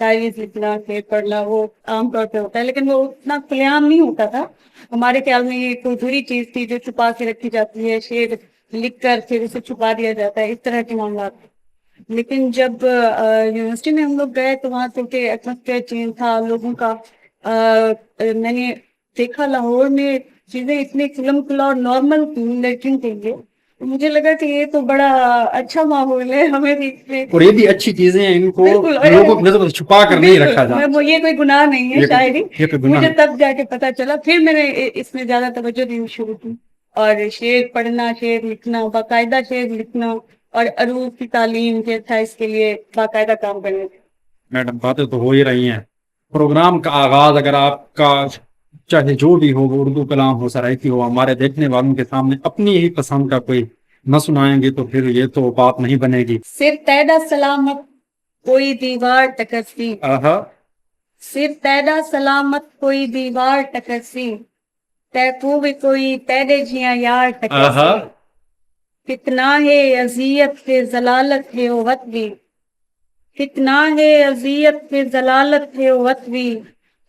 شاعری لکھنا، شعر پڑھنا وہ عام طور پہ ہوتا ہے، لیکن وہ اتنا کھلے عام نہیں ہوتا تھا. ہمارے خیال میں یہ ایک ادھوری چیز تھی جو چھپا کے رکھی جاتی ہے، شعر لکھ کر پھر اسے چھپا دیا جاتا ہے، اس طرح کے معاملات. لیکن جب یونیورسٹی میں ہم لوگ گئے تو وہاں کیونکہ ایٹماسفیئر چینج تھا لوگوں کا، میں نے دیکھا لاہور میں چیزیں اتنی کھلم کھلا اور نارمل تھی لڑکیوں کے لیے. مجھے لگا کہ یہ تو بڑا اچھا ماحول ہے، ہمیں بھی اس میں اور یہ بھی اچھی چیزیں ہیں، ان کو بالکل لوگوں کی نظر سے چھپا کر نہیں رکھا جاتا. بالکل یہ کوئی گناہ نہیں ہے شاعری. یہ کوئی گناہ مجھے نہیں. تب جا کے پتا چلا، پھر میں نے اس میں زیادہ توجہ دینی شروع کی، اور شعر پڑھنا، شعر لکھنا، باقاعدہ شعر لکھنا، اور عروض کی تعلیم کے تھا اس کے لیے باقاعدہ کام کرنے. میڈم باتیں تو ہو ہی رہی ہیں. پروگرام کا آغاز اگر آپ کا چاہے جو بھی ہو، وہ اردو کلام ہو، سرائکی ہو، ہمارے دیکھنے والوں کے سامنے اپنی ہی پسند کا کوئی نہ سنائیں گے تو پھر یہ تو بات نہیں بنے گی. صرف تیدا سلامت کوئی دیوار ٹکرسی، آہا. صرف تیدا سلامت کوئی دیوار ٹکرسی، تے تو بھی کوئی تیرے جیاں یار ٹکرسی، کتنا ہے اذیت پہ ضلالت ہے وت بھی، کتنا ہے اذیت پہ ضلالت ہے وت بھی،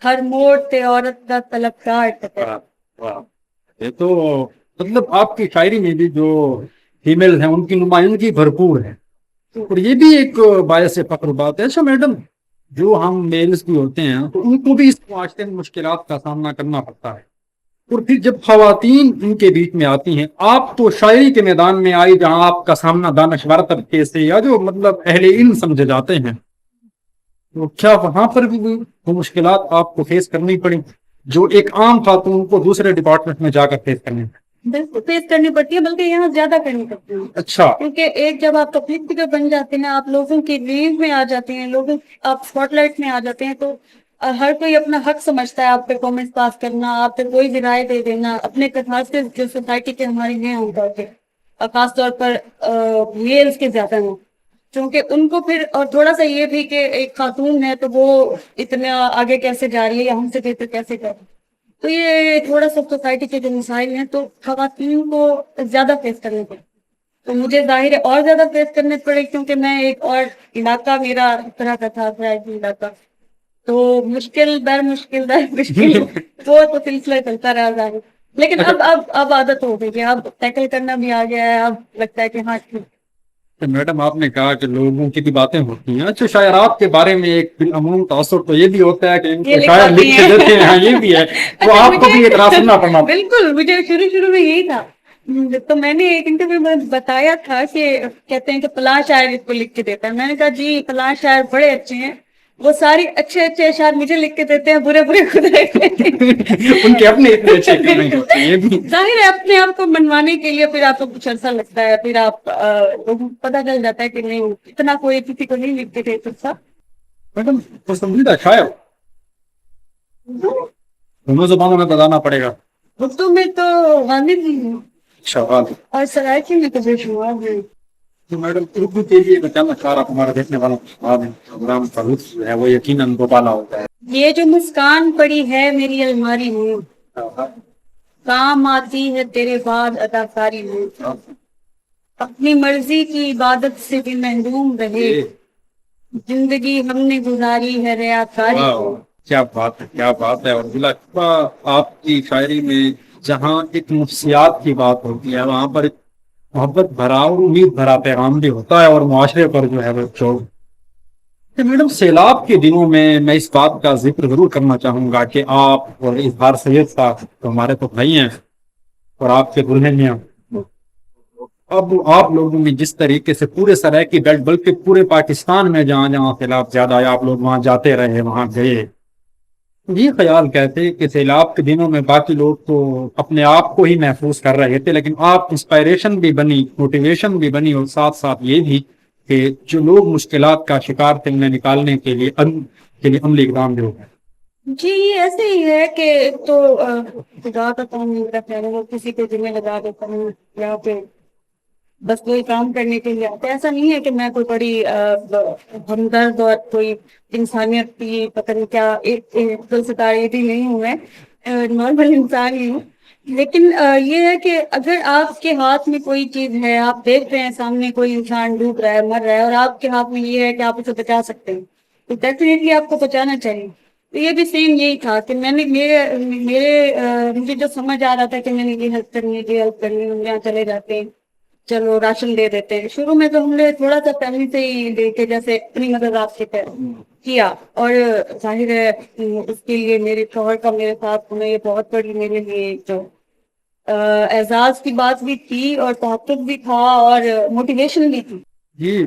ہر موڑ تے عورت دا طلبگار ٹکرسی. یہ تو مطلب آپ کی شاعری میں بھی جو فیمیل ہیں ان کی نمائندگی بھرپور ہے، اور یہ بھی ایک باعث فخر بات ہے. اچھا میڈم، جو ہم میلز بھی ہوتے ہیں تو ان کو بھی اس معاشرے میں مشکلات کا سامنا کرنا پڑتا ہے، اور پھر جب خواتین ان کے بیچ میں آتی ہیں، آپ تو شاعری کے میدان میں آئی جہاں آپ کا سامنا دانشور طبقے سے یا جو مطلب اہل علم سمجھے جاتے ہیں، تو کیا وہاں پر بھی وہ مشکلات آپ کو فیس کرنی پڑی جو ایک عام خاتون کو دوسرے ڈپارٹمنٹ میں جا کر فیس کرنی پڑی؟ بالکل فیس کرنی پڑتی ہے، بلکہ یہاں زیادہ کرنی پڑتی ہے. اچھا. کیونکہ ایک جب آپ پبلک فگر بن جاتے ہیں، آپ لوگوں کی ریل میں آ جاتے ہیں، لوگوں آپ اسپاٹ لائٹ میں آ جاتے ہیں، تو ہر کوئی اپنا حق سمجھتا ہے آپ پہ کامنٹس پاس کرنا، آپ پہ کوئی بھی رائے دے دینا. اپنے خاص کر جو سوسائٹی کے ہمارے ہیں عام طور پہ، خاص طور پر میلز کے زیادہ ہیں، کیونکہ ان کو پھر اور تھوڑا سا یہ بھی کہ ایک خاتون ہے تو وہ اتنا آگے کیسے جا رہی ہے یا ہم سے بہتر کیسے کر. تو یہ تھوڑا سا سوسائٹی کے جو مسائل ہیں تو خواتین کو زیادہ فیس کرنے پڑے. تو مجھے ظاہر ہے اور زیادہ فیس کرنے پڑے کیونکہ میں ایک اور علاقہ میرا اس طرح کا تھا، علاقہ، تو مشکل در مشکل وہ تو سلسلہ چلتا رہا ظاہر. لیکن اب عادت ہو گئی ہے، اب ٹیکل کرنا بھی آ گیا ہے، اب لگتا ہے کہ ہاں ٹھیک. میڈم آپ نے کہا کہ لوگوں کی بھی باتیں ہوتی ہیں. اچھا، شاعرات کے بارے میں ایک بالعموم تاثر تو یہ بھی ہوتا ہے کہ ان کو شاعر لکھ کے دیتے ہیں، یہ بھی ہے، تو آپ کو بھی اعتراض کرنا پڑنا. بالکل، مجھے شروع میں یہی تھا. تو میں نے ایک انٹرویو میں بتایا تھا کہ کہتے ہیں کہ فلاں شاعر اس کو لکھ کے دیتا ہے. میں نے کہا جی فلاں شاعر بڑے اچھے ہیں، وہ ساری اچھے اشعار مجھے لکھ کے دیتے ہیں، برے خود ان کے اپنے اتنے اچھے کیوں نہیں ہوتے؟ یہ بھی ظاہر ہے اپنے آپ کو منوانے کے لیے پھر آپ کو کچھ عرصہ لگتا ہے، پھر آپ لوگوں کو پتہ چل جاتا ہے کہ نہیں اتنا کوئی کسی کو نہیں لکھ کے دے سکتا. میڈم پسندیدہ شاعر دونوں زبانوں میں بتانا پڑے گا. اردو میں تو غالب ہی ہوں، اچھا غالب، اور سرائکی میں تو بے شمار ہے. تو میڈم اردو کے لیے میں کہنا چاہ رہا ہوں ہمارے دیکھنے والوں کے بعد پروگرام کا لطف جو ہے وہ یقیناً دوبالا ہوتا ہے. یہ جو مسکان پڑی ہے میری الماری میں، کام آتی ہے تیرے بعد اداکاری میں، اپنی مرضی کی عبادت سے بھی محروم رہے، زندگی ہم نے گزاری ہے ریاکاری میں. کیا بات ہے، کیا بات ہے. اور بلا شبہ آپ کی شاعری میں جہاں ایک نفسیات کی بات ہوتی ہے وہاں پر محبت بھرا اور امید بھرا پیغام بھی ہوتا ہے، اور معاشرے پر جو ہے وہ چوٹ. میڈم سیلاب کے دنوں میں اس بات کا ذکر ضرور کرنا چاہوں گا کہ آپ اور اظہار سید صاحب تو ہمارے تو بھائی ہیں، اور آپ کے دلہن میاں، اب آپ لوگوں نے جس طریقے سے پورے سرائکی بیلٹ بلکہ پورے پاکستان میں جہاں جہاں سیلاب زیادہ آیا آپ لوگ وہاں جاتے رہے، وہاں گئے، یہ خیال کہتے کہ سیلاب کے دنوں میں باقی لوگ تو اپنے آپ کو ہی محفوظ کر رہے تھے، لیکن آپ انسپائریشن بھی بنی، موٹیویشن بھی بنی، اور ساتھ ساتھ یہ بھی کہ جو لوگ مشکلات کا شکار تھے انہیں نکالنے کے لیے عملی اقدام بھی ہو گئے. جی یہ ایسے ہی ہے کہ تو خدا کا کام نہیں رکھا ہے، وہ کسی کو ذمہ لگا دیتا ہوں یا پھر بس کوئی کام کرنے کے لیے آتے. ایسا نہیں ہے کہ میں کوئی بڑی ہمدرد اور کوئی انسانیت کی پتہ نہیں کیا ایک ستارے بھی نہیں ہوں، میں نارمل انسان ہی ہوں. لیکن یہ ہے کہ اگر آپ کے ہاتھ میں کوئی چیز ہے، آپ دیکھ رہے ہیں سامنے کوئی انسان ڈوب رہا ہے، مر رہا ہے، اور آپ کے ہاتھ میں یہ ہے کہ آپ اسے بچا سکتے ہیں، تو ڈیفینیٹلی آپ کو بچانا چاہیے. تو یہ بھی سیم یہی تھا کہ میں نے مجھے جو سمجھ آ رہا تھا کہ میں نے یہ ہیلپ کرنی ہے یہ ہیلپ کرنی ہے, ہم یہاں چلے جاتے ہیں, چلو راشن دے دیتے ہیں. شروع میں تو ہم نے تھوڑا سا فیملی سے ہی دے کے جیسے اپنی مدد آپ سے کیا, اور ظاہر ہے اس کے لیے میرے شوہر کا میرے ساتھ ہونا یہ بہت بڑی میرے لیے جو اعزاز کی بات بھی تھی, اور تحفظ بھی تھا, اور موٹیویشن بھی تھی. جی,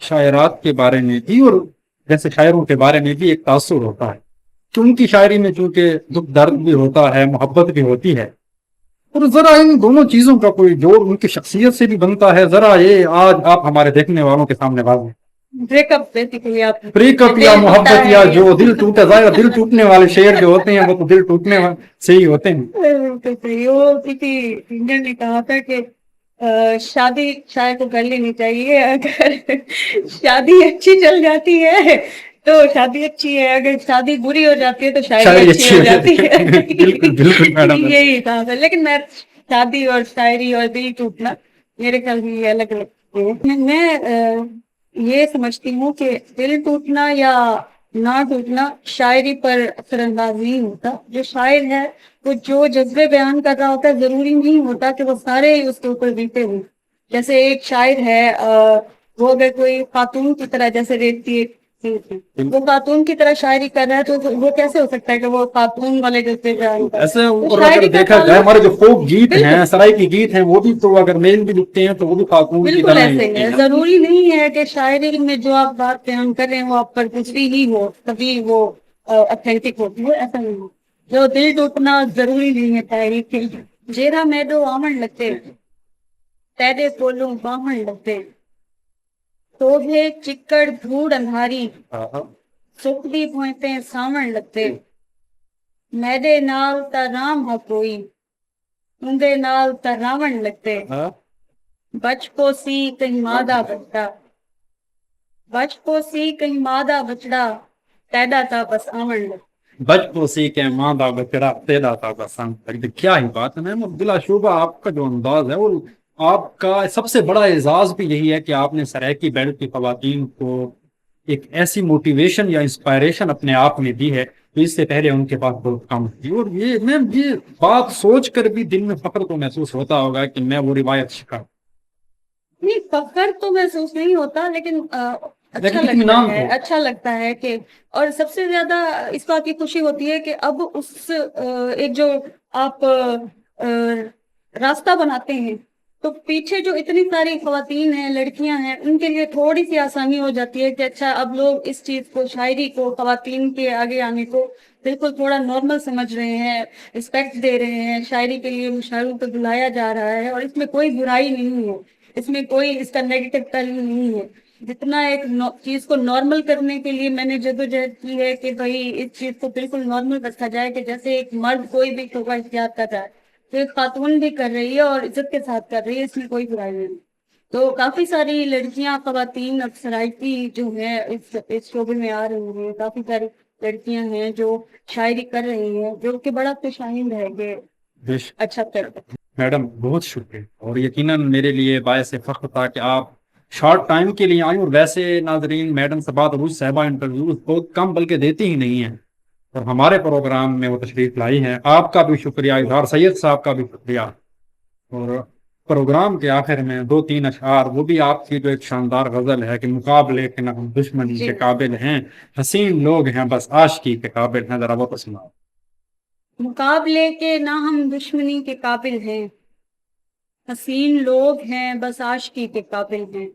شاعرات کے بارے میں بھی اور جیسے شاعروں کے بارے میں بھی ایک تاثر ہوتا ہے, کہ ان کی شاعری میں چونکہ دکھ درد بھی ہوتا ہے, محبت بھی ہوتی ہے, اور ذرا ان دونوں چیزوں کا کوئی جوڑ ان کی شخصیت سے بھی بنتا ہے. ذرا یہ آج آپ ہمارے دیکھنے والوں کے سامنے واضح بریک اپ بیسیکلی آپ بریک اپ یا محبت یا جو دل ٹوٹا, ظاہر دل ٹوٹنے والے شعر جو ہوتے ہیں وہ تو دل ٹوٹنے سے ہی ہوتے ہیں. وہ کسی سنگر نے کہا تھا کہ شادی شاید تو کر لینی چاہیے, اگر شادی اچھی چل جاتی ہے تو شادی اچھی ہے, اگر شادی بری ہو جاتی ہے تو شاعری اچھی ہو جاتی ہے. بالکل بالکل میڈم. یہی تھا, لیکن میں شادی اور شاعری اور دل ٹوٹنا میرے خیال میں یہ الگ الگ ہے. میں یہ سمجھتی ہوں کہ دل ٹوٹنا یا نہ ٹوٹنا شاعری پر اثر انداز نہیں ہوتا. جو شاعر ہے وہ جو جذبے بیان کر رہا ہوتا ہے ضروری نہیں ہوتا کہ وہ سارے اس کے اوپر بیتے ہوں. جیسے ایک شاعر ہے وہ اگر کوئی خاتون کی طرح جیسے ریتی وہ خاتون کی طرح شاعری کر رہا ہے تو وہ کیسے ہو سکتا ہے کہ وہ خاتون والے جذبے بیان کر ایسے اگر دیکھا جائے ہمارے جو فوک گیت ہیں, سرائی کی گیت ہیں, وہ بھی تو اگر میل بھی لکھتے ہیں تو وہ بھی خاتون کی بالکل طرح ایسے ہی ہے. ضروری نہیں ہے کہ شاعری میں جو آپ بات بیان کر رہے ہیں وہ آپ پر کچھ بھی ہو تبھی وہ اتھینٹک ہوتی ہے, ایسا نہیں. جو دل ٹوٹنا ضروری نہیں ہے تحریک کے. جیرا میڈو آمن لگتے تیرے پولوں باہن لگتے توبے چکڑ دھوڑ انہاری سکھدی پوئنتے سامن لگتے میرے نال تا رام ہے کوئی اندے نال تا راون لگتے بچ پوسی کہیں مادہ بچڑا بچ پوسی کہیں مادہ بچڑا تیدا تا بس آون لگتے. بچ پوسی کے ماں دا بچڑا تیرا تھا بسان. کیا ہی بات ہے میم, بلا شبہ آپ کا جو انداز ہے وہ آپ کا سب سے بڑا اعزاز بھی یہی ہے کہ آپ نے سرائیکی بیلٹ کی خواتین کو ایک ایسی موٹیویشن یا انسپائریشن اپنے آپ میں دی ہے تو اس سے پہلے ان کے پاس بہت کم تھی. اور یہ میم یہ بات سوچ کر بھی دل میں فخر تو محسوس ہوتا ہوگا کہ میں وہ روایت شکا. نہیں, فخر تو محسوس نہیں ہوتا, لیکن اچھا لگتا ہے کہ, اور سب سے زیادہ اس بات کی خوشی ہوتی ہے کہ اب اس ایک جو آپ راستہ بناتے ہیں تو پیچھے جو اتنی ساری خواتین ہیں, لڑکیاں ہیں, ان کے لیے تھوڑی سی آسانی ہو جاتی ہے کہ اچھا اب لوگ اس چیز کو, شاعری کو, خواتین کے آگے آنے کو بالکل تھوڑا نارمل سمجھ رہے ہیں, رسپیکٹ دے رہے ہیں. شاعری کے لیے مشاعروں کو بلایا جا رہا ہے, اور اس میں کوئی برائی نہیں ہے, اس میں کوئی اس کا نیگیٹو پہلو نہیں ہے. جتنا ایک چیز کو نارمل کرنے کے لیے میں نے جدوجہد کی ہے کہ بھائی اس چیز کو بالکل نارمل رکھا جائے کہ جیسے ایک مرد کوئی بھی شعبہ اختیار کر رہا ہے تو ایک خاتون بھی کر رہی ہے اور عزت کے ساتھ کر رہی ہے, اس میں کوئی برائی نہیں. تو کافی ساری لڑکیاں, خواتین اب سرائیکی جو ہیں اس شعبے میں آ رہی ہیں. کافی ساری لڑکیاں ہیں جو شاعری کر رہی ہیں, جو کہ بڑا خوشائند ہے کہ اچھا کر. میڈم بہت شکریہ, اور یقیناً میرے لیے باعث فخر تھا کہ آپ شارٹ ٹائم کے لیے آئیں. اور ویسے ناظرین میڈم سے بات عروج صاحبہ انٹرویو بہت کم بلکہ دیتی ہی نہیں ہیں, اور ہمارے پروگرام میں وہ تشریف لائی ہیں. آپ کا بھی شکریہ, اظہار سید صاحب کا بھی شکریہ. اور پروگرام کے آخر میں 2-3 اشعار, وہ بھی آپ کی جو ایک شاندار غزل ہے کہ مقابلے کے نہ ہم دشمنی کے قابل ہیں, حسین لوگ ہیں بس عاشقی کے قابل ہیں. ذرا وہ تو سناؤ. مقابلے کے نہ ہم دشمنی کے قابل ہیں, حسین لوگ ہیں بس عاشقی کے قابل ہیں.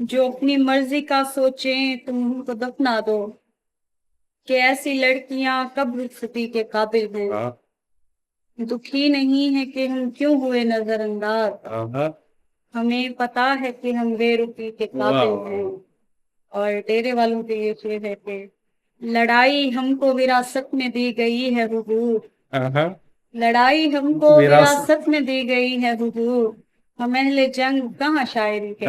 جو اپنی مرضی کا سوچیں تم ان کو دفنا دو, کہ ایسی لڑکیاں کب رخصتی کے قابل ہیں. دکھی نہیں ہے کہ ہم کیوں ہوئے نظر انداز, ہمیں پتا ہے کہ ہم بے رخی کے قابل ہیں. اور ڈیرے والوں کے یہ شعر ہے کہ لڑائی ہم کو وراثت میں دی گئی ہے حضور, لڑائی ہم کو وراثت میں دی گئی ہے حضور, ہم اہل جنگ کہاں شاعری کے.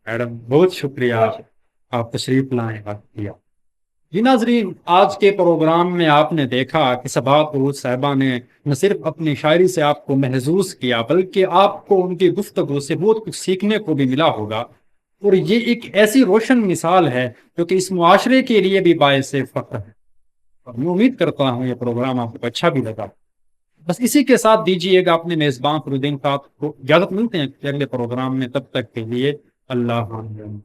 میڈم بہت شکریہ, آپ تشریف لائیں, بات کیا. جی ناظرین, آج کے پروگرام میں آپ نے دیکھا کہ صباحت عروج صاحبہ نے نہ صرف اپنی شاعری سے آپ کو محظوظ کیا بلکہ آپ کو ان کی گفتگو سے بہت کچھ سیکھنے کو بھی ملا ہوگا. اور یہ ایک ایسی روشن مثال ہے جو کہ اس معاشرے کے لیے بھی باعث فخر ہے. اور میں امید کرتا ہوں یہ پروگرام آپ کو اچھا بھی لگا. بس اسی کے ساتھ دیجیے گا اپنے میزبان فرودین صاحب کو اجازت. ملتے ہیں اگلے پروگرام میں، تب تک کے لیے اللہ حافظ.